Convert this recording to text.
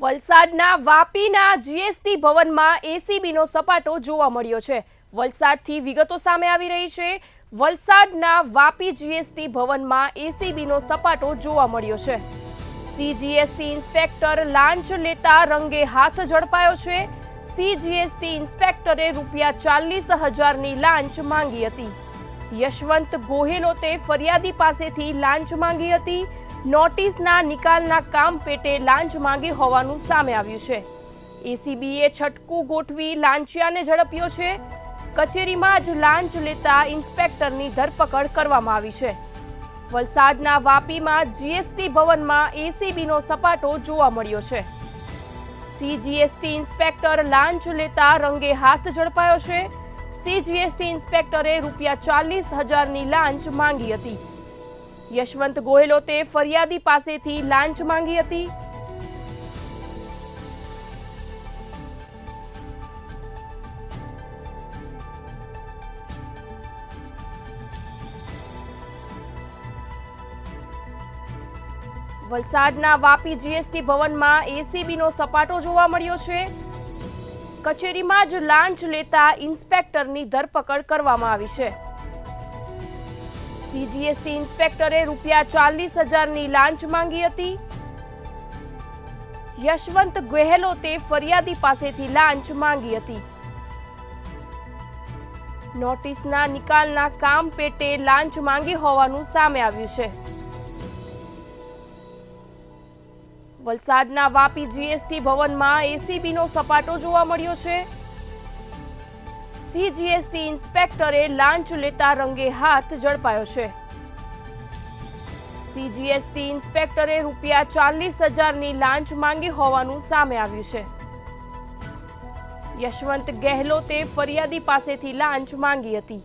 વલસાડના વાપીના જીએસટી ભવનમાં એસીબીનો સપાટો જોવા મળ્યો છે। વલસાડથી વિગતો સામે આવી રહી છે। વલસાડના વાપી જીએસટી ભવનમાં એસીબીનો સપાટો જોવા મળ્યો છે। સીજીએસટી ઇન્સ્પેક્ટર લાંચ લેતા રંગે હાથ ઝડપાયો છે। સીજીએસટી ઇન્સ્પેક્ટરે ₹40,000ની લાંચ માંગી હતી। યશવંત ગોહેલોતે ફરિયાદી પાસેથી લાંચ માંગી હતી। નોટિસના નિકાલના કામ પેટે લાંચ માંગી હોવાનું સામે આવ્યું છે। એસીબીએ છટકું ગોઠવી લાંચિયાને ઝડપ્યો છે। કચેરીમાં જ લાંચ લેતા ઇન્સ્પેક્ટરની ધરપકડ કરવામાં આવી છે। વલસાડના વાપીમાં જીએસટી ભવનમાં એસીબીનો સપાટો જોવા મળ્યો છે। સીજીએસટી ઇન્સ્પેક્ટર લાંચ લેતા રંગે હાથ ઝડપાયો છે। સીજીએસટી ઇન્સ્પેક્ટરે ₹40,000ની લાંચ માંગી હતી। યશવંત ગોહેલોતે ફરિયાદી પાસેથી લાંચ માંગી હતી। વલસાડના વાપી જીએસટી ભવનમાં એસીબીનો સપાટો જોવા મળ્યો છે। કચેરીમાં જ લાંચ લેતા ઇન્સ્પેક્ટરની ધરપકડ કરવામાં આવી છે। સીજીએસટી ઇન્સ્પેક્ટરે ₹40,000ની લાંચ માંગી હતી। યશવંત ગેહલોતે ફરિયાદી પાસેથી લાંચ માંગી હતી। નોટિસના નિકાલના કામ પેટે લાંચ માંગી હોવાનું સામે આવ્યું છે। વલસાડના વાપી જીએસટી ભવનમાં એસીબીનો સપાટો જોવા મળ્યો છે। સીજીએસટી ઇન્સ્પેક્ટરે લાંચ લેતા રંગે હાથ ઝડપાયો છે। સીજીએસટી ઇન્સ્પેક્ટરે ₹40,000ની લાંચ માંગી હોવાનું સામે આવ્યું છે। યશવંત ગેહલોતે ફરિયાદી પાસેથી લાંચ માંગી હતી।